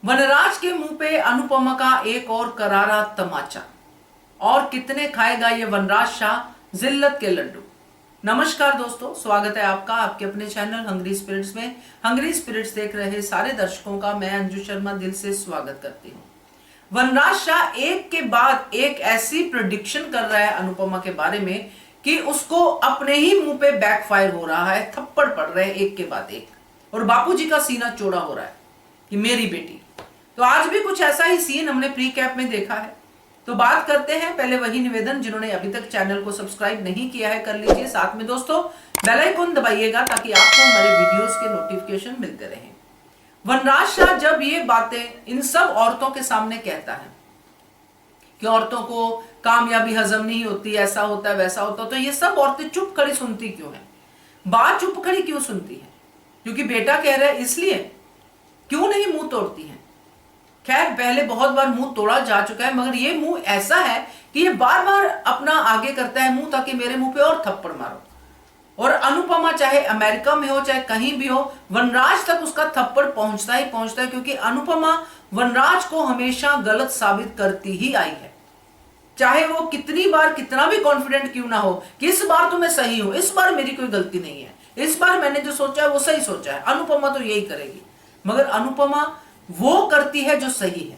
वनराज के मुंह पे अनुपमा का एक और करारा तमाचा। और कितने खाएगा ये वनराज शाह जिल्लत के लड्डू। नमस्कार दोस्तों, स्वागत है आपका आपके अपने चैनल हंग्री स्पिरिट्स में। हंग्री स्पिरिट्स देख रहे सारे दर्शकों का मैं अंजू शर्मा दिल से स्वागत करती हूँ। वनराज शाह एक के बाद एक ऐसी प्रेडिक्शन कर रहा है अनुपमा के बारे में कि उसको अपने ही मुंह पे बैकफायर हो रहा है, थप्पड़ पड़ रहे हैं एक के बाद एक, और बापूजी का सीना चौड़ा हो रहा है कि मेरी बेटी। तो आज भी कुछ ऐसा ही सीन हमने प्री कैप में देखा है। तो बात करते हैं, पहले वही निवेदन, जिन्होंने अभी तक चैनल को सब्सक्राइब नहीं किया है कर लीजिए, साथ में दोस्तों बेल आइकन दबाइएगा ताकि आपको हमारे वीडियोस के नोटिफिकेशन मिलते रहें। वनराज शाह जब ये बातें इन सब औरतों के सामने कहता है कि औरतों को कामयाबी हजम नहीं होती, ऐसा होता है वैसा होता है, तो ये सब औरतें चुप खड़ी सुनती क्यों है? बात चुप खड़ी क्यों सुनती है? क्योंकि बेटा कह रहा है इसलिए? क्यों नहीं मुंह तोड़ती है? खैर, पहले बहुत बार मुंह तोड़ा जा चुका है, मगर ये मुंह ऐसा है कि ये बार बार अपना आगे करता है मुंह ताकि मेरे मुंह पे और थप्पड़ मारो। और अनुपमा चाहे अमेरिका में हो चाहे कहीं भी हो, वनराज तक उसका थप्पड़ पहुंचता ही पहुंचता है, क्योंकि अनुपमा वनराज को हमेशा गलत साबित करती ही आई है। चाहे वो कितनी बार कितना भी कॉन्फिडेंट क्यों ना हो कि इस बार तो मैं सही हूं, इस बार मेरी कोई गलती नहीं है, इस बार मैंने जो सोचा है वो सही सोचा है, अनुपमा तो यही करेगी। मगर अनुपमा वो करती है जो सही है।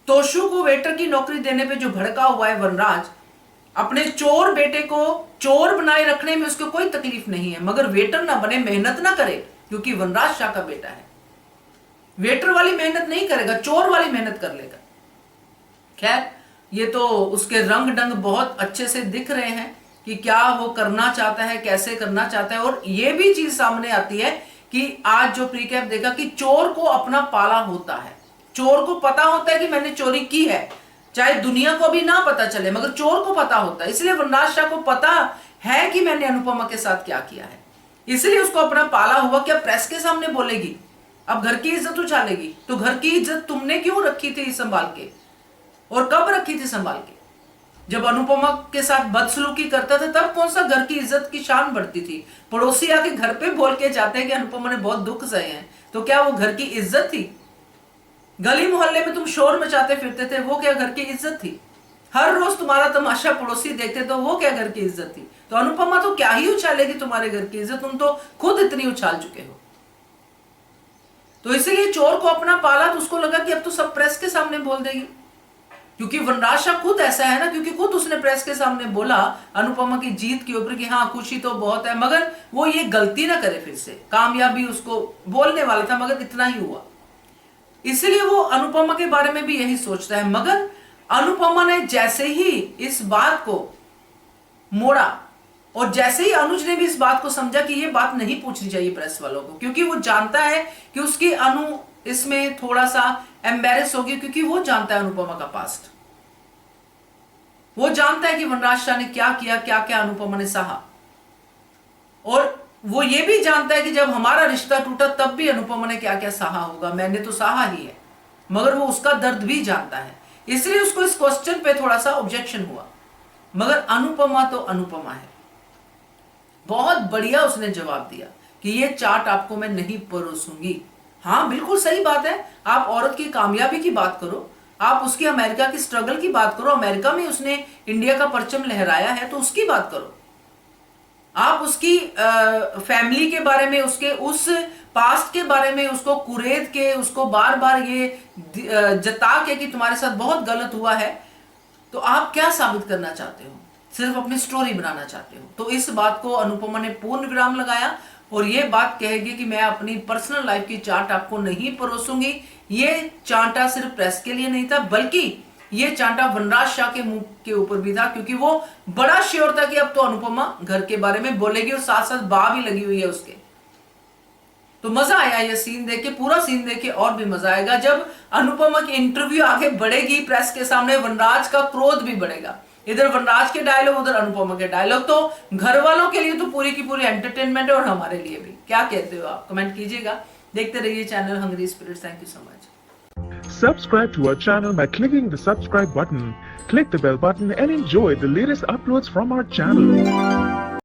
तोशु को वेटर की नौकरी देने पे जो भड़का हुआ है वनराज, अपने चोर बेटे को चोर बनाए रखने में उसको कोई तकलीफ नहीं है, मगर वेटर ना बने, मेहनत ना करे, क्योंकि वनराज शाह का बेटा है। वेटर वाली मेहनत नहीं करेगा, चोर वाली मेहनत कर लेगा। खैर, ये तो उसके रंग ढंग बहुत अच्छे से दिख रहे हैं कि क्या वो करना चाहता है, कैसे करना चाहता है। और ये भी चीज सामने आती है कि आज जो प्री कैप देखा कि चोर को अपना पाला होता है, चोर को पता होता है कि मैंने चोरी की है, चाहे दुनिया को भी ना पता चले, मगर चोर को पता होता है। इसलिए वनराज शाह को पता है कि मैंने अनुपमा के साथ क्या किया है, इसलिए उसको अपना पाला हुआ। क्या प्रेस के सामने बोलेगी? अब घर की इज्जत उछालेगी। तो घर की इज्जत तुमने क्यों रखी थी संभाल के, और कब रखी थी संभाल के? जब अनुपमा के साथ बदसलूकी करता था तब कौन सा घर की इज्जत की शान बढ़ती थी? पड़ोसी आके घर पे बोल के जाते हैं कि अनुपमा ने बहुत दुख सहे हैं, तो क्या वो घर की इज्जत थी? गली मोहल्ले में तुम शोर मचाते फिरते थे, वो क्या घर की इज्जत थी? हर रोज तुम्हारा तमाशा पड़ोसी देखते, तो वो क्या घर की इज्जत थी? तो अनुपमा तो क्या ही उछालेगी तुम्हारे घर की इज्जत, तुम तो खुद इतनी उछाल चुके हो। तो इसीलिए चोर को अपना पाला, तो उसको लगा कि अब तो सब प्रेस के सामने बोल देगी, क्योंकि वनराज शाह खुद ऐसा है ना, क्योंकि खुद उसने प्रेस के सामने बोला अनुपमा की जीत के ऊपर कि हाँ खुशी तो बहुत है, मगर वो ये गलती ना करे फिर से। कामयाबी उसको बोलने वाला था, मगर इतना ही हुआ। इसलिए वो अनुपमा के बारे में भी यही सोचता है। मगर अनुपमा ने जैसे ही इस बात को मोड़ा, और जैसे ही अनुज ने भी इस बात को समझा कि ये बात नहीं पूछनी चाहिए प्रेस वालों को, क्योंकि वो जानता है कि उसकी अनु इसमें थोड़ा सा एम्बेरस होगी, क्योंकि वो जानता है अनुपमा का पास्ट। वो जानता है कि वनराज शाह ने क्या किया, क्या क्या अनुपमा ने सहा। और वो ये भी जानता है कि जब हमारा रिश्ता टूटा तब भी अनुपमा ने क्या क्या सहा होगा, मैंने तो सहा ही है, मगर वो उसका दर्द भी जानता है। इसलिए उसको इस क्वेश्चन पे थोड़ा सा ऑब्जेक्शन हुआ। मगर अनुपमा तो अनुपमा है, बहुत बढ़िया उसने जवाब दिया कि ये चाट आपको मैं नहीं परोसूंगी। हाँ, बिल्कुल सही बात है। आप औरत की कामयाबी की बात करो, आप उसकी अमेरिका की स्ट्रगल की बात करो, अमेरिका में उसने इंडिया का परचम लहराया है तो उसकी बात करो। आप उसकी फैमिली के बारे में, उसके उस पास्ट के बारे में, उसको कुरेद के, उसको बार बार ये जता के कि तुम्हारे साथ बहुत गलत हुआ है, तो आप क्या साबित करना चाहते हो? सिर्फ अपनी स्टोरी बनाना चाहते हो। तो इस बात को अनुपमा ने पूर्ण विराम लगाया और ये बात कहेगी कि मैं अपनी पर्सनल लाइफ की चार्ट आपको नहीं परोसूंगी। ये चांटा सिर्फ प्रेस के लिए नहीं था, बल्कि ये चांटा वनराज शाह के मुंह के ऊपर भी था, क्योंकि वो बड़ा श्योर था कि अब तो अनुपमा घर के बारे में बोलेगी, और साथ साथ बा भी लगी हुई है उसके। तो मजा आया ये सीन देख के, पूरा सीन देख के और भी मजा आएगा जब अनुपमा की इंटरव्यू आगे बढ़ेगी प्रेस के सामने। वनराज का क्रोध भी बढ़ेगा, इधर वनराज के डायलॉग, उधर अनुपमा के डायलॉग। तो घर वालों के लिए तो पूरी की पूरी एंटरटेनमेंट है, और हमारे लिए भी। क्या कहते हो आप? कमेंट कीजिएगा। देखते रहिए channel hungry spirits. Thank you so much. Subscribe to our channel by clicking the subscribe button. Click the bell button and enjoy the latest uploads from our channel.